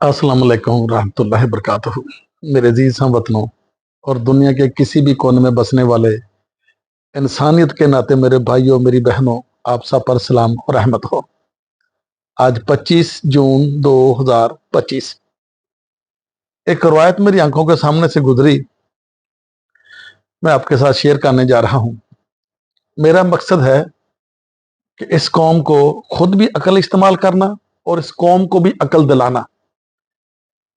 अस्सलाम वालेकुम रहमतुल्लाहि बरकातहू। मेरे अजीज हमवतनों और दुनिया के किसी भी कोने में बसने वाले इंसानियत के नाते मेरे भाइयों मेरी बहनों, आप सब पर सलाम और रहमत हो। आज 25 जून 2025 एक रवायत मेरी आंखों के सामने से गुजरी, मैं आपके साथ शेयर करने जा रहा हूं। मेरा मकसद है कि इस कौम को खुद भी अकल इस्तेमाल करना और इस कौम को भी अकल दिलाना।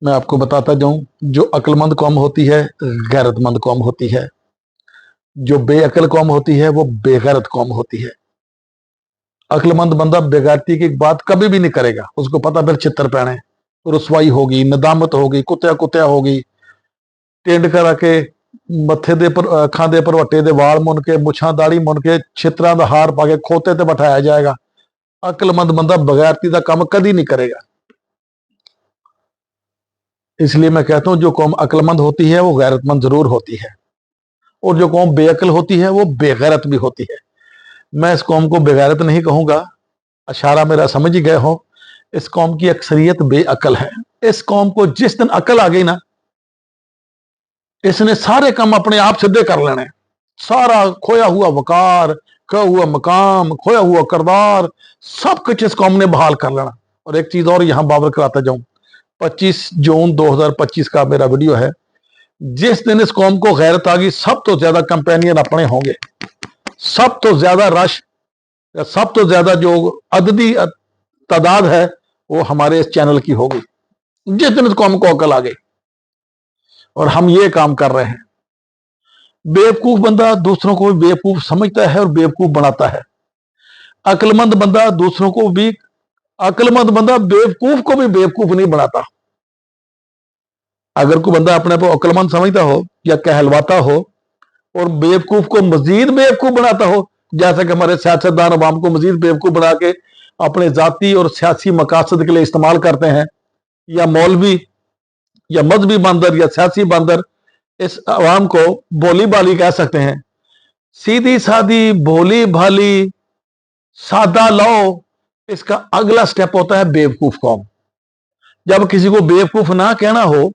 मैं आपको बताता जाऊं, जो अक्लमंद कौम होती है गैरतमंद कौम होती है, जो बेअकल कौम होती है वो बेगैरत कौम होती है। अक्लमंद बंदा बेगैरती की बात कभी भी नहीं करेगा, उसको पता फिर चित्तर पैने, रुसवाई होगी, नदामत होगी, कुत्या कुत्या होगी, टेंड करा के मत्थे दे पर अखां दे भरवटे दे वाल मुन के मुछां दाड़ी मुन के छितरां दा हार पा के खोते ते बिठाया जाएगा। अक्लमंद बंदा बगैरती का काम कभी नहीं करेगा। इसलिए मैं कहता हूं, जो कौम अक्लमंद होती है वो गैरतमंद जरूर होती है, और जो कौम बेअकल होती है वो बेगैरत भी होती है। मैं इस कौम को बेगैरत नहीं कहूंगा, अशारा मेरा समझ ही गए हो। इस कौम की अक्सरियत बेअकल है। इस कौम को जिस दिन अकल आ गई ना, इसने सारे काम अपने आप सिद्धे कर लेने। सारा खोया हुआ वकार, खोया हुआ मकाम, खोया हुआ किरदार, सब कुछ इस कौम ने बहाल कर लेना। और एक चीज और यहां बाबर कराता जाऊं, 25 जून 2025 का मेरा वीडियो है। जिस दिन इस कौम को गैरत आ गई, सब तो ज्यादा कंपेनियन अपने होंगे, सब तो ज्यादा रश, सब तो ज्यादा जो अददी तादाद है वो हमारे इस चैनल की होगी। जिस दिन इस कौम को अकल आ गई, और हम ये काम कर रहे हैं। बेवकूफ बंदा दूसरों को भी बेवकूफ समझता है और बेवकूफ बनाता है। अक्लमंद बंदा दूसरों को भी, अक्लमंद बंदा बेवकूफ को भी बेवकूफ नहीं बनाता। अगर कोई बंदा अपने को अक्लमंद समझता हो या कहलवाता हो और बेवकूफ को मजीद बेवकूफ बनाता हो, जैसा कि हमारे सियासतदान अवाम को मजीद बेवकूफ बना के अपने जाती और सियासी मकासद के लिए इस्तेमाल करते हैं, या मौलवी या मजहबी बंदर या सियासी बंदर इस अवाम को बोली बाली कह सकते हैं। सीधी सादी भोली भाली सादा लो, इसका अगला स्टेप होता है बेवकूफ कौम। जब किसी को बेवकूफ ना कहना हो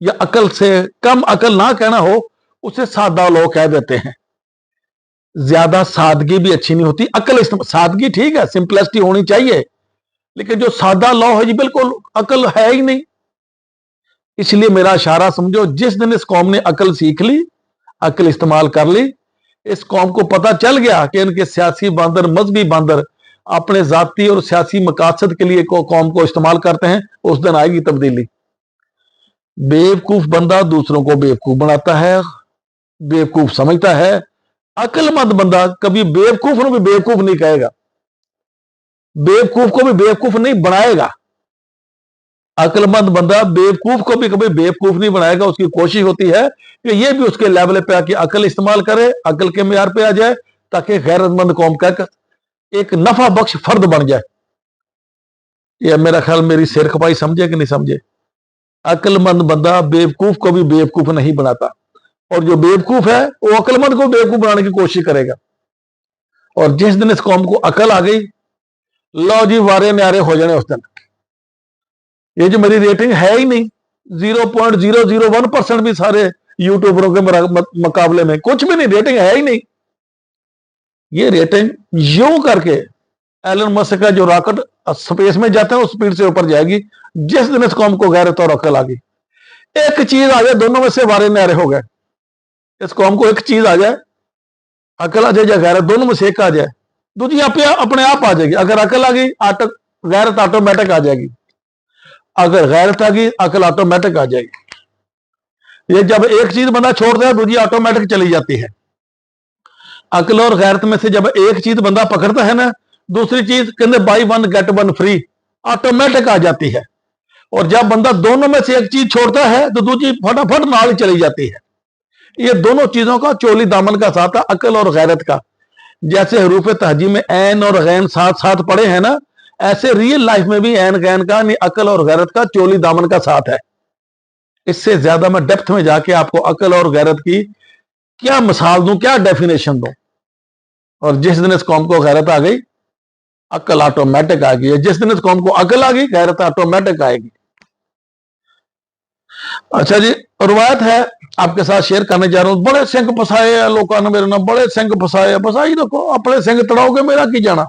या अकल से कम अकल ना कहना हो, उसे सादा लो कह देते हैं। ज्यादा सादगी भी अच्छी नहीं होती। अकल सादगी ठीक है, सिंपलिसिटी होनी चाहिए, लेकिन जो सादा लो है जी बिल्कुल अकल है ही नहीं। इसलिए मेरा इशारा समझो, जिस दिन इस कौम ने अकल सीख ली, अकल इस्तेमाल कर ली, इस कौम को पता चल गया कि इनके सियासी बंदर मजहबी बंदर अपने जाती और सियासी मकासद के लिए कौम को इस्तेमाल करते हैं, उस दिन आएगी तब्दीली। बेवकूफ बंदा दूसरों को बेवकूफ बनाता है, बेवकूफ समझता है। अक्लमंद बंदा कभी बेवकूफ को भी बेवकूफ नहीं कहेगा, बेवकूफ को भी बेवकूफ नहीं बनाएगा। अक्लमंद बंदा बेवकूफ को भी कभी बेवकूफ नहीं बनाएगा। उसकी कोशिश होती है कि यह भी उसके लेवल पे आके अकल इस्तेमाल करे, अकल के मेयार पे आ जाए, ताकि गैरतमंद कौम का एक नफा बख्श फर्द बन जाए। यह मेरा ख्याल मेरी सिर खपाई समझे कि नहीं समझे। अक्लमंद बंदा बेवकूफ को भी बेवकूफ नहीं बनाता, और जो बेवकूफ है वो अक्लमंद को बेवकूफ बनाने की कोशिश करेगा। और जिस दिन इस कौम को अकल आ गई, लो जी वारे न्यारे हो जाने उस दिन। ये जो मेरी रेटिंग है ही नहीं, 0.001% भी सारे यूट्यूबरों के मुकाबले में कुछ भी नहीं, रेटिंग है ही नहीं। ये रेटिंग यूं करके एलन मस्क का जो रॉकेट स्पेस में जाता है उस स्पीड से ऊपर जाएगी, जिस दिन इस कौम को गैरत और अकल आ गई। एक चीज आ जाए, दोनों में से वारे न्यारे हो गए। इस कौम को एक चीज आ जाए, अकल आ जाए या गैरत, दोनों में से एक आ जाए, दूसरी अपने आप आ जाएगी। अगर अकल आ गई, गैरत ऑटोमेटिक आ जाएगी। अगर गैरत आ गई, अकल ऑटोमेटिक आ जाएगी। ये जब एक चीज बंदा छोड़ता है, दूसरी ऑटोमेटिक चली जाती है। अकल और गैरत में से जब एक चीज बंदा पकड़ता है ना, दूसरी चीज कहते buy one get one free automatic आ जाती है। और जब बंदा दोनों में से एक चीज छोड़ता है तो दूसरी फटाफट नाल चली जाती है। ये दोनों चीजों का चोली दामन का साथ है, अकल और गैरत का। जैसे हरूफ तहजी में ऐन और गैन साथ साथ पड़े हैं ना, ऐसे रियल लाइफ में भी ऐन गैन का नहीं, अकल और गैरत का चोली दामन का साथ है। इससे ज्यादा मैं डेप्थ में जाके आपको अकल और गैरत की क्या मिसाल दूं, क्या डेफिनेशन दूं। और जिस दिन इस कौम को गैरत आ गई, अकल ऑटोमेटिक आ गई। जिस दिन इस कौम को अकल आ गई, गैरत ऑटोमेटिक आएगी। अच्छा जी, रवायत है आपके साथ शेयर करने जा रहा हूं। बड़े सिंह फसाए हैं लोगों ने मेरे नाल, बड़े सिंह फसाए, फसाई रखो, अपने सिंह तड़ाओगे, मेरा की जाना।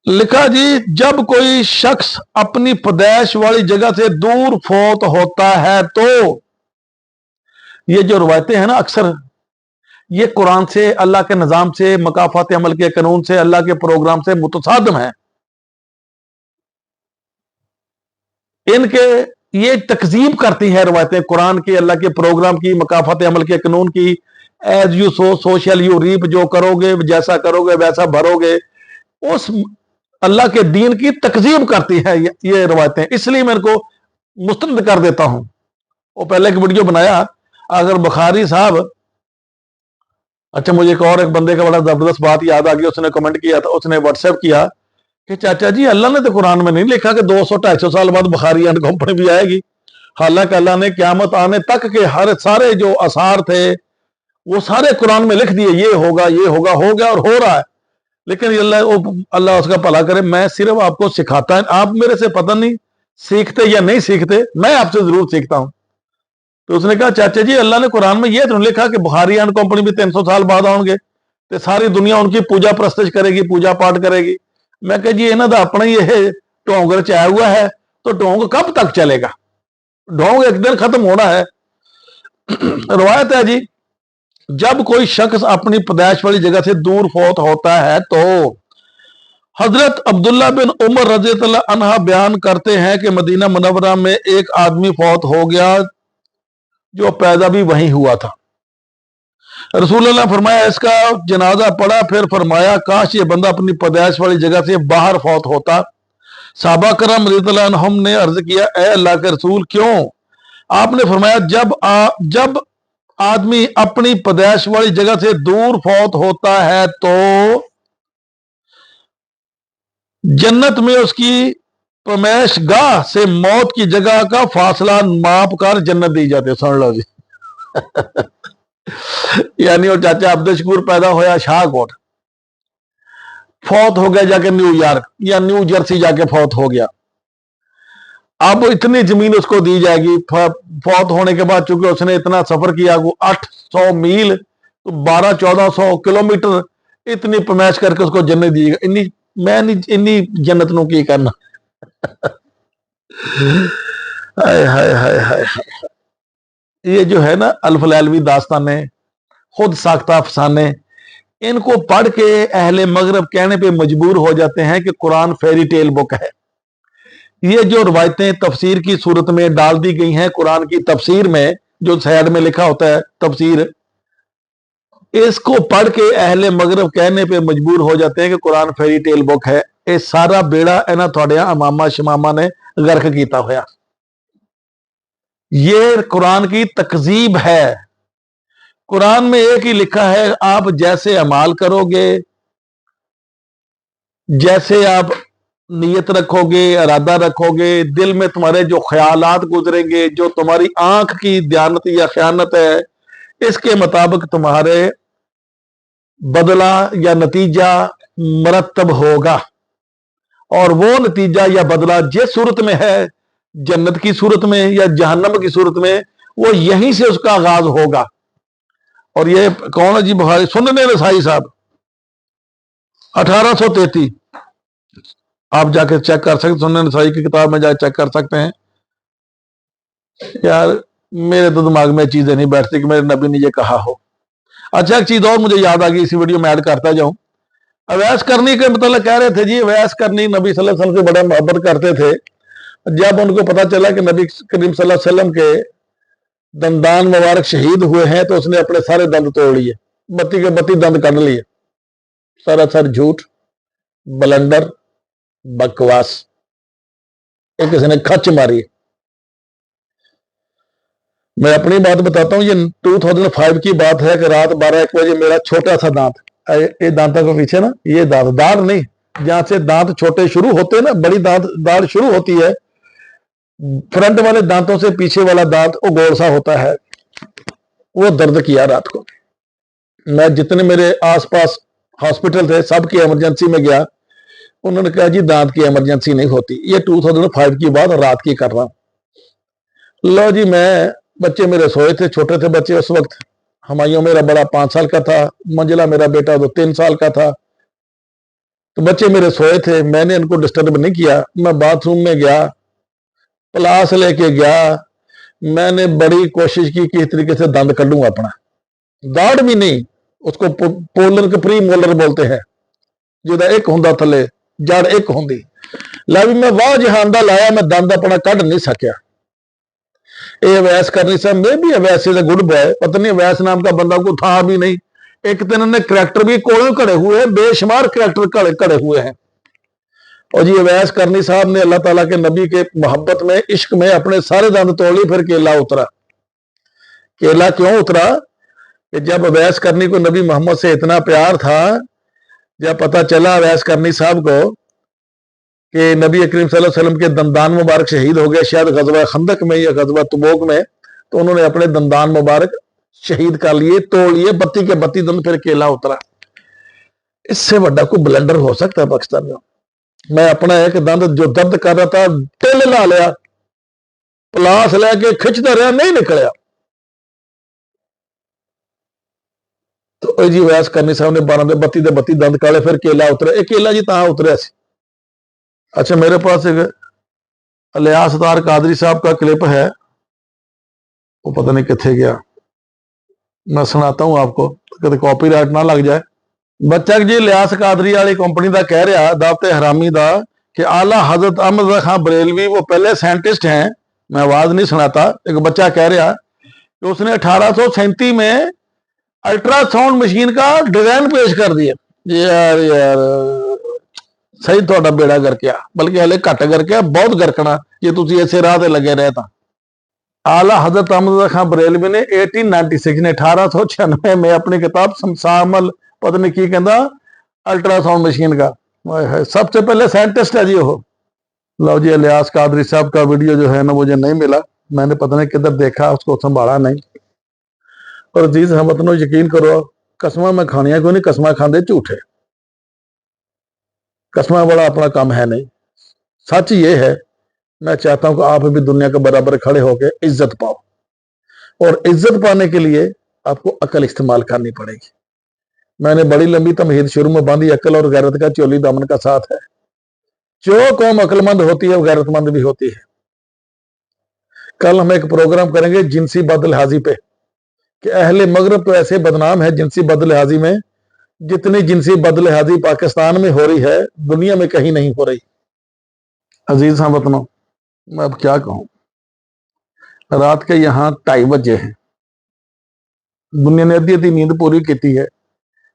लिखा जी, जब कोई शख्स अपनी पैदाइश वाली जगह से दूर फौत होता है तो, ये जो रवायतें हैं ना, अक्सर ये कुरान से, अल्लाह के निज़ाम से, मकाफात अमल के कानून से, अल्लाह के प्रोग्राम से मुतसादम है। इनके ये तकजीब करती है रवायतें कुरान की, अल्लाह के प्रोग्राम की, मकाफात अमल के कानून की। As you sow shall you reap, जो करोगे जैसा करोगे वैसा भरोगे, उस अल्लाह के दीन की तकजीब करती है ये रवायतें। इसलिए मैं इनको मुस्तरद कर देता हूं। वो पहले एक वीडियो बनाया, अगर बुखारी साहब, अच्छा मुझे एक बंदे का बड़ा जबरदस्त बात याद आ गई, उसने कमेंट किया था, उसने व्हाट्सएप किया कि चाचा जी, अल्लाह ने तो कुरान में नहीं लिखा कि 200-250 साल बाद बुखारी एंड कंपनी भी आएगी। हालांकि अल्लाह ने क़यामत आने तक के हर सारे जो आसार थे वो सारे कुरान में लिख दिए, ये होगा, ये होगा, हो गया और हो रहा है। लेकिन अल्लाह उसका भला करे, मैं सिर्फ आपको सिखाता है, आप मेरे से पता नहीं सीखते या नहीं सीखते, मैं आपसे जरूर सीखता हूं। तो उसने कहा, चाचा जी, अल्लाह ने कुरान में यह तो नहीं लिखा कि बुखारी एंड कंपनी भी 300 साल बाद आएंगे तो सारी दुनिया उनकी पूजा प्रस्तश करेगी, पूजा पाठ करेगी। मैं कहा जी, इन्हों का अपना ही यह ढोंग रचाया हुआ है, तो ढोंग कब तक चलेगा? ढोंग एक दिन खत्म होना है। रवायत है जी, जब कोई शख्स अपनी पैदाइश वाली जगह से दूर फौत होता है तो हजरत अब्दुल्ला बिन उमर रज़ियल्लाहु अन्हा बयान करते हैं कि मदीना मुनव्वरा में एक आदमी फौत हो गया जो पैदा भी वहीं हुआ था। रसूलुल्लाह ने फरमाया, इसका जनाजा पड़ा, फिर फरमाया, काश ये बंदा अपनी पैदाइश वाली जगह से बाहर फौत होता। साहबा करम रज़ियल्लाहु अन्हुम ने अर्ज किया, ए अल्लाह के रसूल, क्यों? आपने फरमाया, जब आदमी अपनी पैदाइश वाली जगह से दूर फौत होता है तो जन्नत में उसकी पैमाइश गाह से मौत की जगह का फासला माप कर जन्नत दी जाती है। सुन लो जी। यानी वो चाचा अब्दुल शकूर पैदा होया शाहकोट, फौत हो गया जाके न्यूयॉर्क या न्यू जर्सी जाके फौत हो गया। अब इतनी जमीन उसको दी जाएगी फौत होने के बाद, चूंकि उसने इतना सफर किया, वो 800 मील तो 1200-1400 किलोमीटर, इतनी पैमाइश करके उसको जन्नत दी जाएगी। मैं नहीं इन्नी जन्नत नूं की करना। हाय हाय हाय हाय। ये जो है ना अल्फ-लैलवी दास्ताने, खुद साख्ता अफसाने, इनको पढ़ के अहले मगरब कहने पे मजबूर हो जाते हैं कि कुरान फेरी टेल बुक है। ये जो रवायतें तफसीर की सूरत में डाल दी गई हैं कुरान की तफसीर में, जो साइड में लिखा होता है तफसीर, इसको पढ़ के अहले मगरब कहने पे मजबूर हो जाते हैं कि कुरान फेरी टेल बुक है। ये सारा बेड़ा इन्हां तुहाडे अमामा शमामा ने गर्क किया होया। ये कुरान की तकजीब है। कुरान में एक ही लिखा है, आप जैसे अमाल करोगे, जैसे आप नीयत रखोगे, इरादा रखोगे, दिल में तुम्हारे जो ख्यालात गुजरेंगे, जो तुम्हारी आंख की दयानत या खयानत है, इसके मुताबिक तुम्हारे बदला या नतीजा मरतब होगा। और वो नतीजा या बदला जिस सूरत में है, जन्नत की सूरत में या जहन्नम की सूरत में, वो यहीं से उसका आगाज होगा। और ये कौन है जी? बुखारी सुनन नसाई साहब 1833, आप जाके चेक कर सकते, सुनन नसाई की किताब में जाके चेक कर सकते हैं। यार मेरे तो दिमाग में चीजें नहीं बैठती कि मेरे नबी ने ये कहा हो। अच्छा, एक चीज और मुझे याद आ गई, इसी वीडियो में ऐड करता जाऊं। अवैस करनी के मतलब कह रहे थे जी, अवैस करनी नबी सल्लल्लाहु अलैहि वसल्लम से बड़ा मोहब्बत करते थे। जब उनको पता चला कि नबी करीम सल्लल्लाहु अलैहि वसल्लम के दंदान मुबारक शहीद हुए हैं, तो उसने अपने सारे दंद तोड़ लिए, 32 के 32 दंद काट लिए। सरासर झूठ, बलंडर, बकवास, एक किसी ने खच मारी। मैं अपनी बात बताता हूँ, ये 2005 की बात है कि रात 12-1 बजे मेरा छोटा सा दांत, ये दांतों के पीछे ना, ये दांत दाढ़ नहीं, जहां से दांत छोटे शुरू होते हैं ना, बड़ी दाढ़ शुरू होती है, फ्रंट वाले दांतों से पीछे वाला दांत वो गोल सा होता है, वो दर्द किया रात को। मैं जितने मेरे आसपास हॉस्पिटल थे सबकी इमरजेंसी में गया, उन्होंने कहा जी दांत की इमरजेंसी नहीं होती। ये 2005 की बात रात की कर रहा हूं। लो जी, मैं बच्चे मेरे सोए थे, छोटे थे बच्चे उस वक्त। हमायूं मेरा बड़ा 5 साल का था, मंजिला मेरा बेटा तो 3 साल का था। तो बच्चे मेरे सोए थे, मैंने इनको डिस्टर्ब नहीं किया। मैं बाथरूम में गया, प्लास लेके गया। मैंने बड़ी कोशिश की कि इस तरीके से दंद कढूं अपना, दाढ़ भी नहीं, उसको पोलर के प्री मोलर बोलते हैं, ਜਿਹਦਾ ਇੱਕ ਹੁੰਦਾ ਥੱਲੇ ਜੜ ਇੱਕ ਹੁੰਦੀ। ਲੈ ਵੀ मैं वाह जहान ਦਾ ਲਾਇਆ, मैं दंद अपना ਕੱਢ नहीं सकिया। ये अवैस करनी सब, मैं भी अवैस इज गुड बॉय, पता नहीं अवैस नाम का बंदा को था भी नहीं। एक तो इन्होंने करैक्टर भी कोलों खड़े हुए हैं, बेशुमार करैक्टर खड़े हुए हैं। और जी अवैस करनी साहब ने अल्लाह ताला के नबी के मोहब्बत में, इश्क में अपने सारे दंद तोड़ लिए, फिर केला उतरा। केला क्यों उतरा कि जब अवैस करनी को नबी मोहम्मद से इतना प्यार था, जब पता चला अवैस करनी साहब को कि नबी करीम सल्लल्लाहु अलैहि वसल्लम के दंदान मुबारक शहीद हो गए, शायद गजवा खंदक में या गजवा तबूक में, तो उन्होंने अपने दंदान मुबारक शहीद कर लिए, तोड़ लिए, 32 के 32 दंद, फिर केला उतरा। इससे बड़ा कोई ब्लंडर हो सकता है पाकिस्तान में? मैं अपना एक दंद जो दर्द कर रहा था टिल ला लिया, प्लास लेके खिंचता रहा, नहीं निकलिया। तो जी वैस करनी साहब ने 12 के 32 के 32 दंद काले, फिर केला उतरा। एक केला जी ता उतरिया सी। अच्छा, मेरे पास एक इलियास अतार कादरी साहब का क्लिप है, वो पता नहीं कितने गया, मैं सुनाता हूं आपको, कभी कॉपीराइट ना लग जाए। बच्चा जी इलियास कादरी वाली कंपनी का कह रहा, दावते हरामी का, कि आला हजरत अहमद खां बरेलवी वो पहले साइंटिस्ट हैं। मैं आवाज नहीं सुनाता। एक बच्चा कह रहा कि उसने 1837 में अल्ट्रासाउंड मशीन का डिजाइन पेश कर दिया। यार यार सही थोड़ा बेड़ा करके आ, बल्कि हले घट करके आ, बहुत गरकना जे तुम इसे राह लगे रहे। तो आला हजरत अहमद खां बरेलवी ने 1896 ने 1896 में अपनी किताब समसामल पता नहीं की कहता अल्ट्रासाउंड मशीन का, सबसे पहले साइंटिस्ट है जी वो। लो जी, इलियास कादरी साहब का वीडियो जो है ना मुझे नहीं मिला, मैंने पता नहीं किधर देखा, उसको संभाला नहीं। और अजीज हमवतनों यकीन करो, कसमां मैं खानिया कोई नहीं, कसमां खांदे झूठे, कसमां वाला अपना काम है नहीं। सच ये है, मैं चाहता हूं कि आप भी दुनिया के बराबर खड़े होकर इज्जत पाओ, और इज्जत पाने के लिए आपको अकल इस्तेमाल करनी पड़ेगी। मैंने बड़ी लंबी तमहीद शुरू में बांधी, अकल और गैरत का चोली दामन का साथ है। जो कौम अक्लमंद होती है वो गैरतमंद भी होती है। कल हम एक प्रोग्राम करेंगे जिनसी बदलिहाजी पे, कि अहले मगरब तो ऐसे बदनाम है जिनसी बदलिहाजी में, जितनी जिनसी बदलिहाजी पाकिस्तान में हो रही है दुनिया में कहीं नहीं हो रही। अजीज हमवतनों, मैं अब क्या कहूं, रात के यहां 2:30 बजे हैं, दुनिया ने अद्धी अद्धी नींद पूरी की है।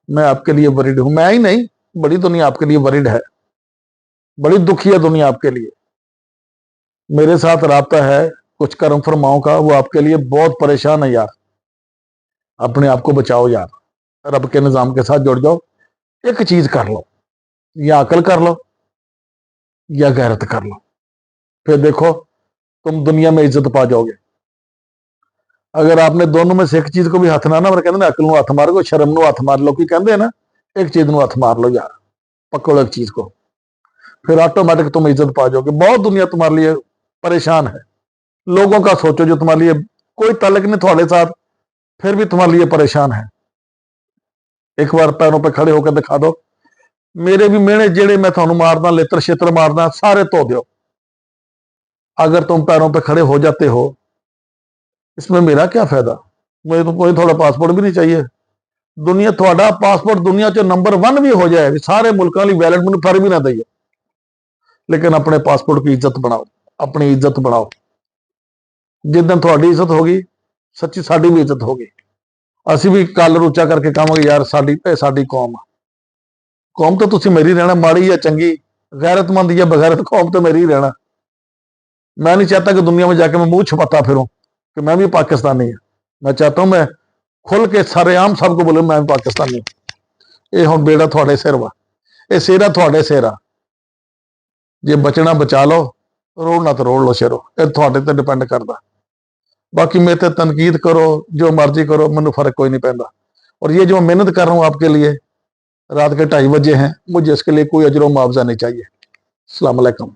मैं आपके लिए वरिड हूं, मैं ही नहीं, बड़ी दुनिया आपके लिए वरिड है, बड़ी दुखी है दुनिया आपके लिए। मेरे साथ राब्ता है कुछ कर्म फरमाओं का, वो आपके लिए बहुत परेशान है यार। अपने आप को बचाओ यार, रब के निजाम के साथ जुड़ जाओ। एक चीज कर लो, या अकल कर लो या गैरत कर लो, फिर देखो तुम दुनिया में इज्जत पा जाओगे। अगर आपने दोनों में से एक चीज को भी हथ ना कहते ना, अकल हथ मार लो, शर्म हथ मार लो, कि कहते हैं ना, एक चीज हथ मार लो यार, पकड़ो एक चीज को, फिर ऑटोमेटिक तुम इज्जत पा जाओगे। बहुत दुनिया तुम्हारे लिए परेशान है, लोगों का सोचो जो तुम्हारे लिए कोई ताल्लुक नहीं तुम्हारे साथ, फिर भी तुम्हारे लिए परेशान है। एक बार पैरों पे खड़े होकर दिखा दो, मेरे भी मेहने जेड़े मैं थानू मारदा, लेतर छेतर मारदा, सारे धो दो। अगर तुम पैरों पे खड़े हो जाते हो, इसमें मेरा क्या फायदा? मुझे तो कोई थोड़ा पासपोर्ट भी नहीं चाहिए। दुनिया थोड़ा पासपोर्ट दुनिया च नंबर 1 भी हो जाए, सारे मुल्कों की वैलिड मैंने फर भी ना दईए, लेकिन अपने पासपोर्ट की इज्जत बनाओ, अपनी इज्जत बनाओ। जिस दिन थोड़ी इज्जत होगी, सच्ची साड़ी भी इज्जत होगी। असी भी कल उच्चा करके कहांगे यार साडी कौम आ। कौम तो तुसी मेरी रहना, माड़ी या चंगी, गैरतमंद या बगैरत, कौम तो मेरी रहना। मैं नहीं चाहता कि दुनिया में जाके मैं मुंह छुपाता फिरूं कि मैं भी पाकिस्तानी हूं। मैं चाहता हूं मैं खुल के सरेआम सबको बोलूं मैं भी पाकिस्तानी हूं। ये हुण बेड़ा थोड़े सिर वा, ये सेरा थोड़े सिर आ। जे बचना बचा लो, रोड़ना तो रोड़ लो शेरो, ये थोड़े ते डिपेंड करता। बाकी मेरे ते तनकीद करो, जो मर्जी करो, मैनू फर्क कोई नहीं पैंदा। और ये जो मेहनत कर रहा हूं आपके लिए, रात के 2:30 बजे हैं, मुझे इसके लिए कोई अजर मुआवजा नहीं चाहिए। अस्सलाम वालेकुम।